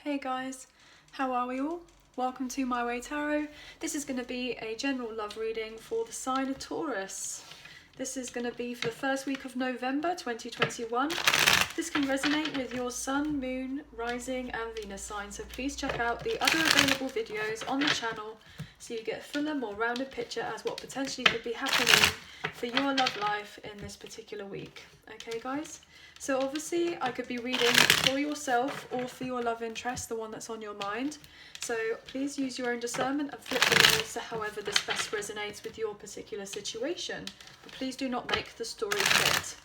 Hey guys, how are we all? Welcome to My Way Tarot. This is going to be a general love reading for the sign of Taurus. This is going to be for the first week of November 2021. This can resonate with your Sun, Moon, Rising and Venus sign, so please check out the other available videos on the channel so you get a fuller, more rounded picture as what potentially could be happening for your love life in this particular week. Okay guys? So obviously I could be reading for yourself or for your love interest, the one that's on your mind. So please use your own discernment and flip the roles to however this best resonates with your particular situation. But please do not make the story fit.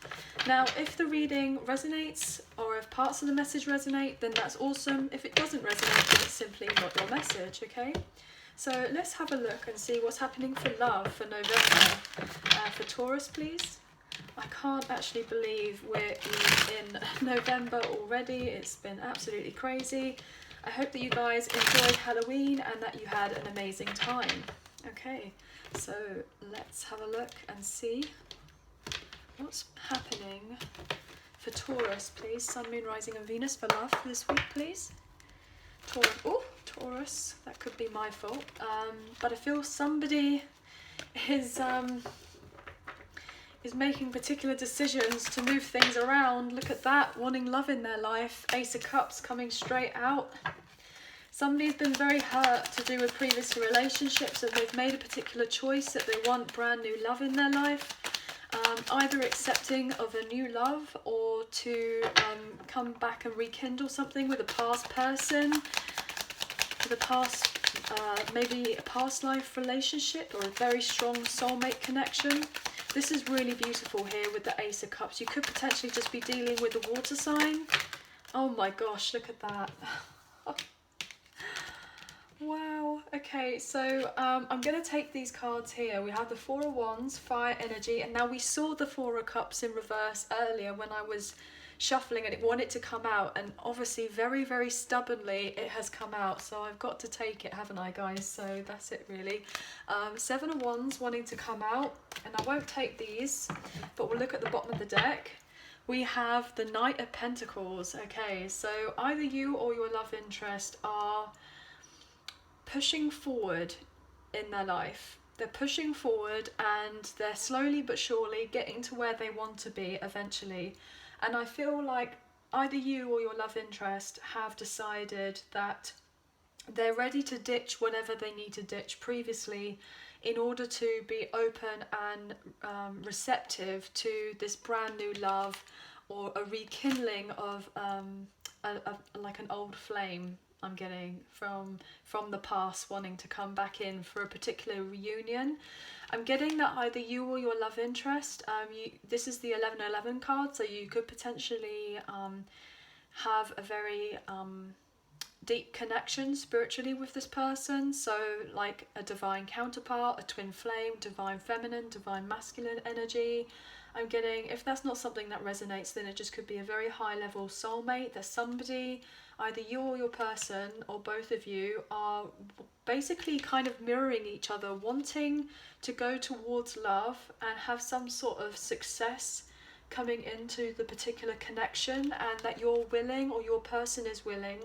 Now, if the reading resonates or if parts of the message resonate, then that's awesome. If it doesn't resonate, then it's simply not your message, okay? So let's have a look and see what's happening for love for November. For Taurus, please. I can't actually believe we're in November already. It's been absolutely crazy. I hope that you guys enjoyed Halloween and that you had an amazing time. Okay, so let's have a look and see what's happening for Taurus, please. Sun, Moon, Rising and Venus for love for this week, please. Taurus. Oh, Taurus. That could be my fault. But I feel somebody is making particular decisions to move things around. Look at that, wanting love in their life. Ace of Cups coming straight out. Somebody's been very hurt to do with previous relationships and they've made a particular choice that they want brand new love in their life. Either accepting of a new love or to come back and rekindle something with a past person, with a past, maybe a past life relationship or a very strong soulmate connection. This is really beautiful here with the Ace of Cups. You could potentially just be dealing with the water sign. Oh my gosh, look at that. Wow. Okay, so I'm going to take these cards here. We have the Four of Wands, fire energy, and now we saw the Four of Cups in reverse earlier when I was shuffling and it wanted to come out, and obviously very, very stubbornly it has come out, so I've got to take it, haven't I guys? So that's it really. Seven of Wands wanting to come out, and I won't take these, but we'll look at the bottom of the deck. We have the Knight of Pentacles. Okay, so either you or your love interest are pushing forward in their life. They're pushing forward and they're slowly but surely getting to where they want to be eventually. And I feel like either you or your love interest have decided that they're ready to ditch whatever they need to ditch previously in order to be open and receptive to this brand new love or a rekindling of like an old flame. I'm getting from the past wanting to come back in for a particular reunion. I'm getting that either you or your love interest, this is the 1111 card, so you could potentially have a very deep connection spiritually with this person, so like a divine counterpart, a twin flame, divine feminine, divine masculine energy. I'm getting, if that's not something that resonates, then it just could be a very high level soulmate. There's somebody, either you or your person or both of you are basically kind of mirroring each other, wanting to go towards love and have some sort of success coming into the particular connection, and that you're willing or your person is willing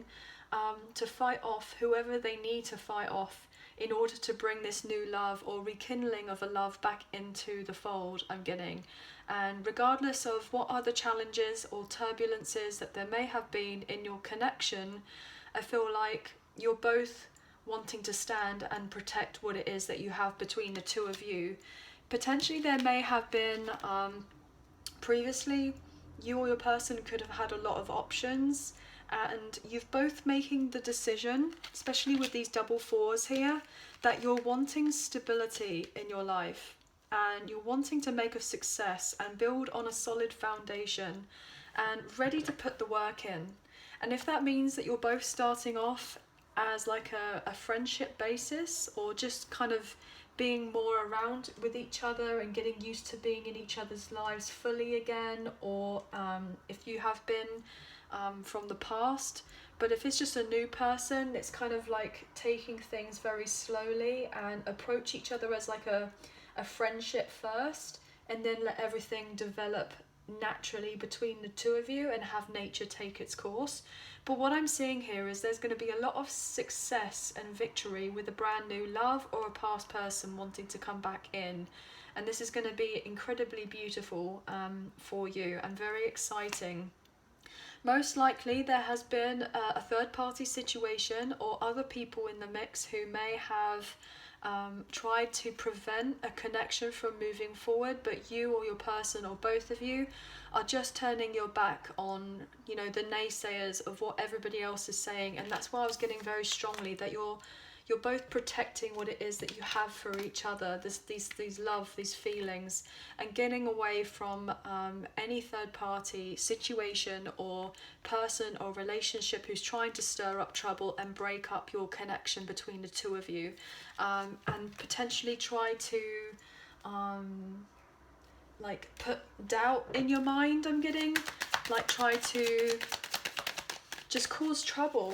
to fight off whoever they need to fight off in order to bring this new love or rekindling of a love back into the fold, I'm getting. And regardless of what other challenges or turbulences that there may have been in your connection, I feel like you're both wanting to stand and protect what it is that you have between the two of you. Potentially there may have been, previously, you or your person could have had a lot of options, and you've both making the decision, especially with these double fours here, that you're wanting stability in your life and you're wanting to make a success and build on a solid foundation and ready to put the work in. And if that means that you're both starting off as like a friendship basis, or just kind of being more around with each other and getting used to being in each other's lives fully again, or if you have been from the past, but if it's just a new person, it's kind of like taking things very slowly and approach each other as like a friendship first, and then let everything develop naturally between the two of you and have nature take its course. But what I'm seeing here is there's going to be a lot of success and victory with a brand new love or a past person wanting to come back in. And this is going to be incredibly beautiful for you and very exciting. Most likely there has been a third party situation or other people in the mix who may have tried to prevent a connection from moving forward, but you or your person or both of you are just turning your back on, you know, the naysayers of what everybody else is saying. And that's why I was getting very strongly that you're both protecting what it is that you have for each other, these love, these feelings, and getting away from any third party situation or person or relationship who's trying to stir up trouble and break up your connection between the two of you, and potentially try to like put doubt in your mind. I'm getting like try to just cause trouble.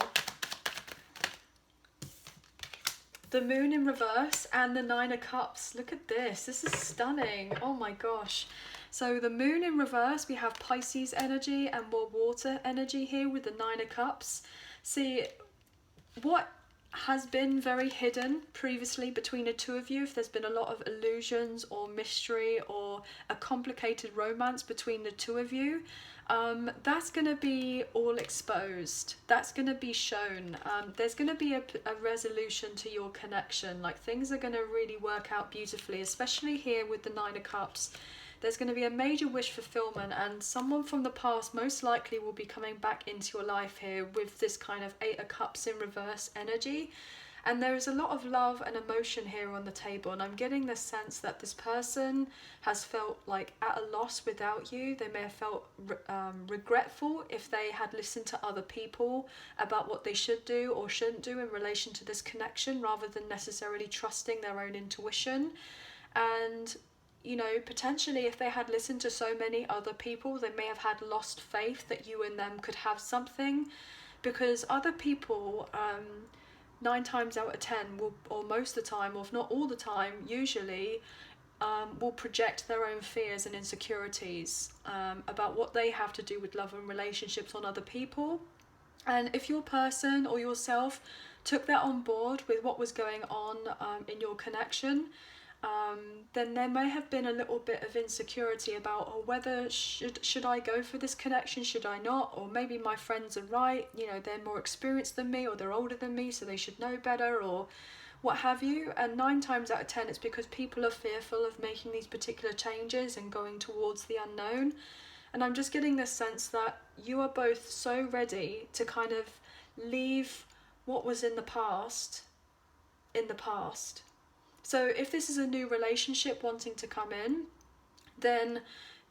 The Moon in reverse and the Nine of Cups. Look at this. This is stunning. Oh my gosh. So the Moon in reverse, we have Pisces energy and more water energy here with the Nine of Cups. See, what has been very hidden previously between the two of you, if there's been a lot of illusions or mystery or a complicated romance between the two of you, that's going to be all exposed. That's going to be shown. There's going to be a resolution to your connection. Like, things are going to really work out beautifully, especially here with the Nine of Cups. There's going to be a major wish fulfillment, and someone from the past most likely will be coming back into your life here with this kind of Eight of Cups in reverse energy. And there is a lot of love and emotion here on the table, and I'm getting the sense that this person has felt like at a loss without you. They may have felt regretful if they had listened to other people about what they should do or shouldn't do in relation to this connection, rather than necessarily trusting their own intuition. And, you know, potentially if they had listened to so many other people, they may have had lost faith that you and them could have something, because other people 9 times out of 10 will, or most of the time, or if not all the time, usually will project their own fears and insecurities about what they have to do with love and relationships on other people. And if your person or yourself took that on board with what was going on in your connection, then there may have been a little bit of insecurity about, oh, whether should I go for this connection, should I not, or maybe my friends are right, you know, they're more experienced than me, or they're older than me, so they should know better, or what have you. And 9 times out of 10 it's because people are fearful of making these particular changes and going towards the unknown. And I'm just getting this sense that you are both so ready to kind of leave what was in the past in the past. So if this is a new relationship wanting to come in, then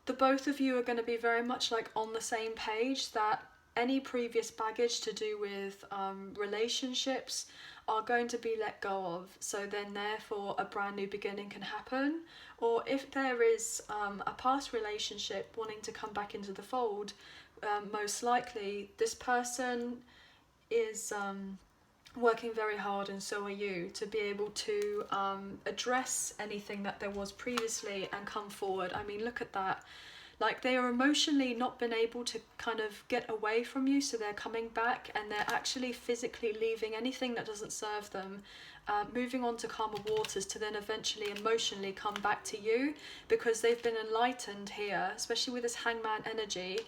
the both of you are going to be very much like on the same page, that any previous baggage to do with relationships are going to be let go of. So then therefore a brand new beginning can happen. Or if there is a past relationship wanting to come back into the fold, most likely this person is working very hard, and so are you, to be able to address anything that there was previously and come forward. I mean, look at that. Like, they are emotionally not been able to kind of get away from you, so they're coming back and they're actually physically leaving anything that doesn't serve them, moving on to calmer waters, to then eventually emotionally come back to you, because they've been enlightened here, especially with this Hangman energy.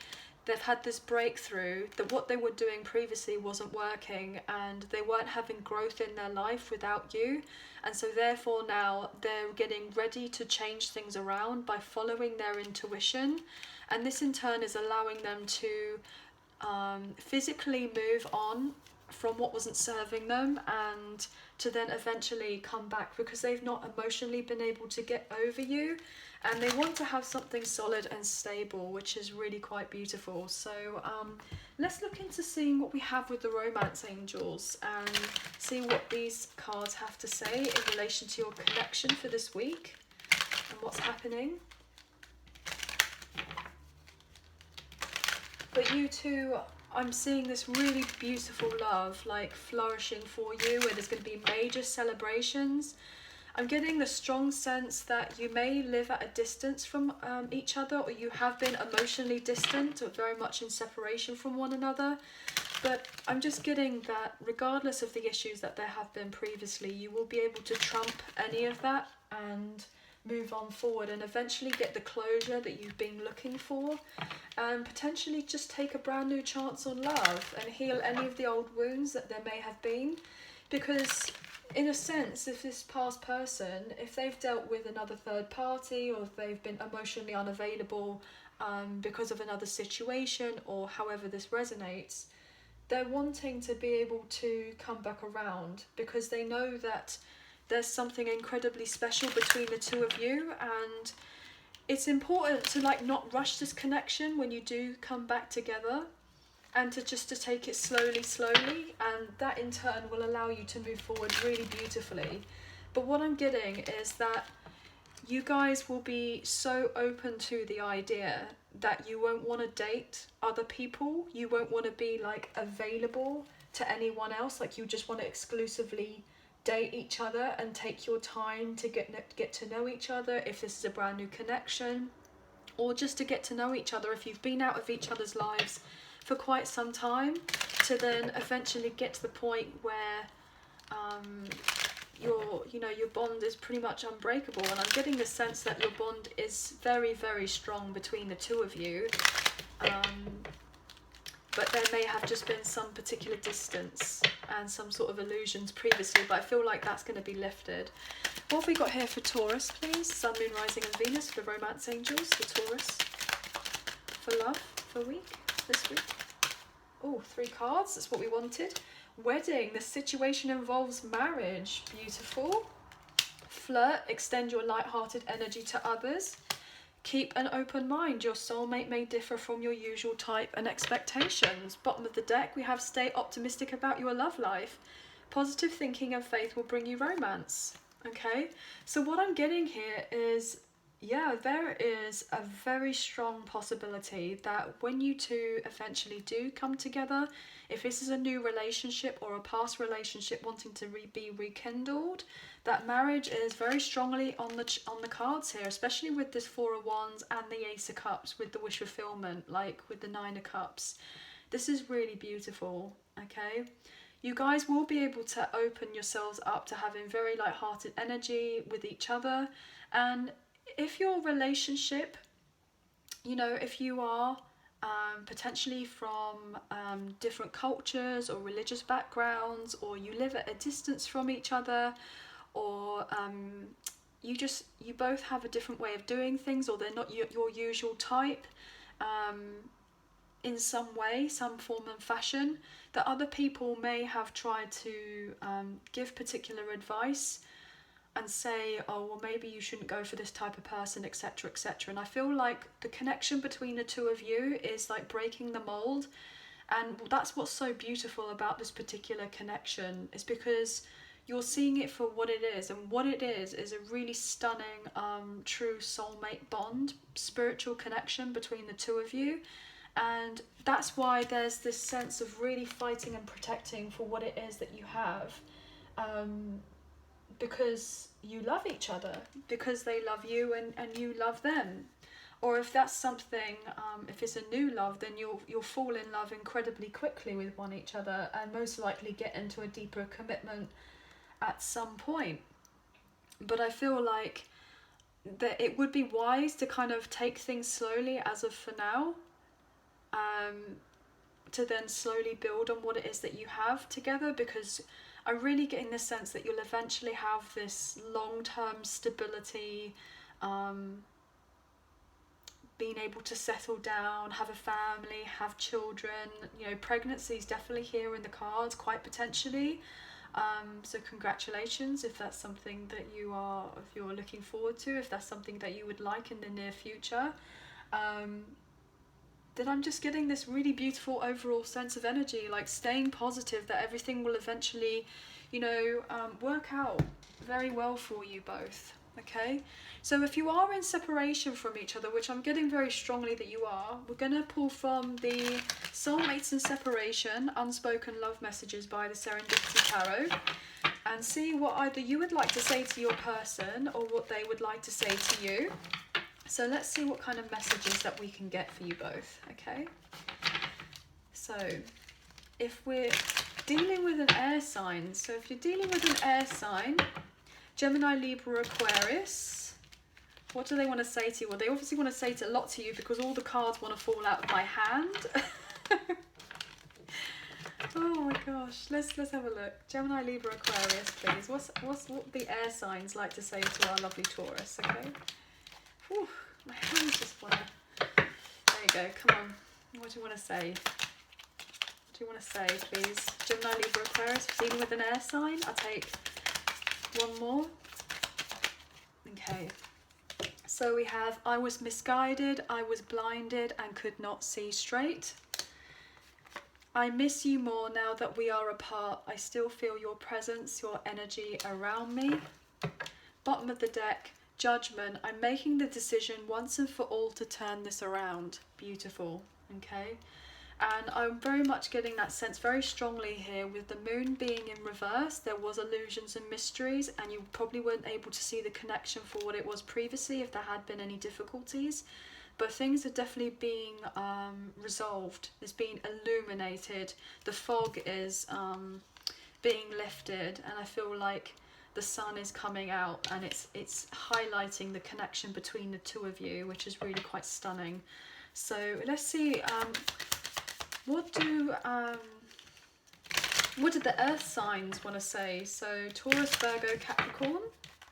They've had this breakthrough that what they were doing previously wasn't working, and they weren't having growth in their life without you. And so therefore now they're getting ready to change things around by following their intuition. And this in turn is allowing them to physically move on from what wasn't serving them, and to then eventually come back, because they've not emotionally been able to get over you, and they want to have something solid and stable, which is really quite beautiful. So let's look into seeing what we have with the romance angels and see what these cards have to say in relation to your connection for this week and what's happening. But you two, I'm seeing this really beautiful love like flourishing for you, where there's going to be major celebrations. I'm getting the strong sense that you may live at a distance from each other, or you have been emotionally distant or very much in separation from one another. But I'm just getting that regardless of the issues that there have been previously, you will be able to trump any of that and move on forward and eventually get the closure that you've been looking for, and potentially just take a brand new chance on love and heal any of the old wounds that there may have been. Because in a sense, if this past person, if they've dealt with another third party, or if they've been emotionally unavailable because of another situation, or however this resonates, they're wanting to be able to come back around because they know that there's something incredibly special between the two of you. And it's important to like not rush this connection when you do come back together, and to take it slowly, and that in turn will allow you to move forward really beautifully. But what I'm getting is that you guys will be so open to the idea that you won't want to date other people. You won't want to be like available to anyone else. Like you just want to exclusively date each other and take your time to get to know each other if this is a brand new connection, or just to get to know each other if you've been out of each other's lives for quite some time, to then eventually get to the point where your bond is pretty much unbreakable. And I'm getting the sense that your bond is very, very strong between the two of you, but there may have just been some particular distance and some sort of illusions previously, but I feel like that's going to be lifted. What have we got here for Taurus, please? Sun, Moon, Rising and Venus for romance angels, for Taurus, for love, for this week. Oh, 3 cards, that's what we wanted. Wedding, the situation involves marriage, beautiful. Flirt, extend your light-hearted energy to others. Keep an open mind, your soulmate may differ from your usual type and expectations. Bottom of the deck, we have stay optimistic about your love life. Positive thinking and faith will bring you romance. Okay, so what I'm getting here is, yeah, there is a very strong possibility that when you two eventually do come together, if this is a new relationship or a past relationship wanting to be rekindled, that marriage is very strongly on the cards here, especially with this 4 of Wands and the Ace of Cups with the wish fulfillment, like with the 9 of Cups. This is really beautiful, okay? You guys will be able to open yourselves up to having very light-hearted energy with each other. And if your relationship, if you are potentially from different cultures or religious backgrounds, or you live at a distance from each other, or you both have a different way of doing things, or they're not your usual type in some way, some form and fashion, that other people may have tried to give particular advice and say, oh, well, maybe you shouldn't go for this type of person, etc., etc. And I feel like the connection between the two of you is like breaking the mold. And that's what's so beautiful about this particular connection, is because you're seeing it for what it is. And what it is a really stunning, true soulmate bond, spiritual connection between the two of you. And that's why there's this sense of really fighting and protecting for what it is that you have. Because you love each other, because they love you and you love them. Or if that's something, if it's a new love, then you'll fall in love incredibly quickly with each other, and most likely get into a deeper commitment at some point. But I feel like that it would be wise to kind of take things slowly as of for now, to then slowly build on what it is that you have together, because I'm really getting the sense that you'll eventually have this long-term stability, being able to settle down, have a family, have children. Pregnancy is definitely here in the cards, quite potentially. So congratulations if that's something that if you're looking forward to, if that's something that you would like in the near future. Then I'm just getting this really beautiful overall sense of energy, like staying positive that everything will eventually, work out very well for you both, okay? So if you are in separation from each other, which I'm getting very strongly that you are, we're going to pull from the Soulmates in Separation, Unspoken Love Messages by the Serendipity Tarot. and see what either you would like to say to your person or what they would like to say to you. So let's see what kind of messages that we can get for you both, okay? So if we're dealing with an air sign, so if you're dealing with an air sign, Gemini, Libra, Aquarius, what do they want to say to you? Well, they obviously want to say a lot to you because all the cards want to fall out of my hand. Oh my gosh, let's have a look. Gemini, Libra, Aquarius, please. What the air signs like to say to our lovely Taurus, okay? Whew, my hands just wanna... There you go, come on. What do you want to say? What do you want to say, please? Gemini, Libra, Aquarius, dealing with an air sign. I'll take one more. Okay. So we have, I was misguided, I was blinded and could not see straight. I miss you more now that we are apart. I still feel your presence, your energy around me. Bottom of the deck, judgment. I'm making the decision once and for all to turn this around. Beautiful, okay? And I'm very much getting that sense very strongly here with the moon being in reverse. There was illusions and mysteries and you probably weren't able to see the connection for what it was previously if there had been any difficulties. But things are definitely being resolved. It's being illuminated. The fog is being lifted, and I feel like the sun is coming out, and it's highlighting the connection between the two of you, which is really quite stunning. So let's see. What did the earth signs want to say? So Taurus, Virgo, Capricorn.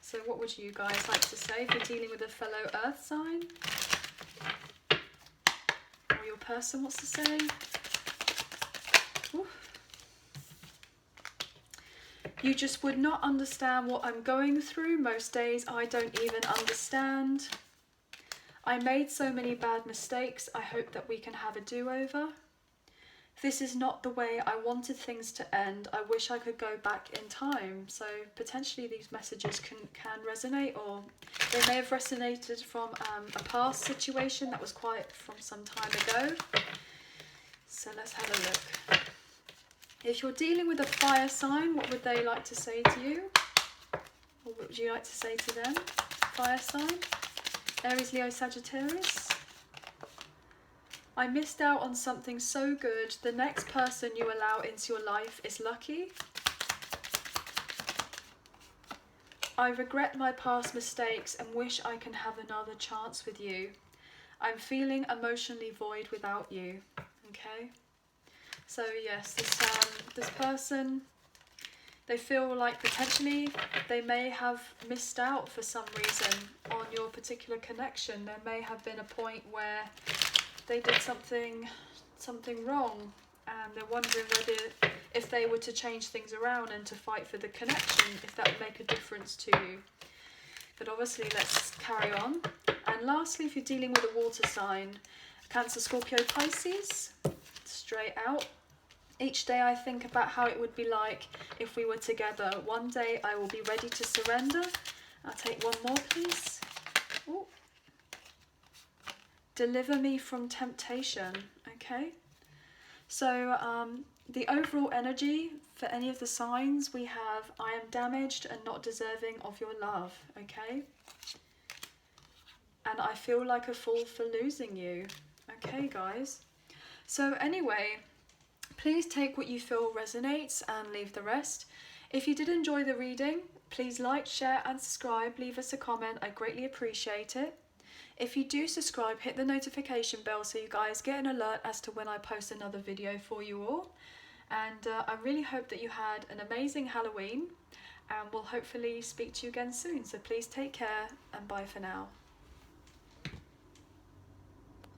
So what would you guys like to say if you're dealing with a fellow earth sign? Or your person wants to say? Ooh. You just would not understand what I'm going through. Most days I don't even understand. I made so many bad mistakes. I hope that we can have a do-over. This is not the way I wanted things to end. I wish I could go back in time. So potentially these messages can resonate, or they may have resonated from a past situation that was quite from some time ago. So let's have a look. If you're dealing with a fire sign, what would they like to say to you? Or what would you like to say to them? Fire sign. Aries, Leo, Sagittarius. I missed out on something so good. The next person you allow into your life is lucky. I regret my past mistakes and wish I can have another chance with you. I'm feeling emotionally void without you. Okay. So yes, this person, they feel like potentially they may have missed out for some reason on your particular connection. There may have been a point where they did something wrong, and they're wondering whether, if they were to change things around and to fight for the connection, if that would make a difference to you. But obviously, let's carry on. And lastly, if you're dealing with a water sign, Cancer, Scorpio, Pisces, straight out. Each day I think about how it would be like if we were together. One day I will be ready to surrender. I'll take one more, please. Ooh. Deliver me from temptation. Okay. So the overall energy for any of the signs, we have I am damaged and not deserving of your love. Okay. And I feel like a fool for losing you. Okay, guys. So anyway, please take what you feel resonates and leave the rest. If you did enjoy the reading, please like, share and subscribe. Leave us a comment. I greatly appreciate it. If you do subscribe, hit the notification bell so you guys get an alert as to when I post another video for you all. And I really hope that you had an amazing Halloween, and we'll hopefully speak to you again soon. So please take care and bye for now.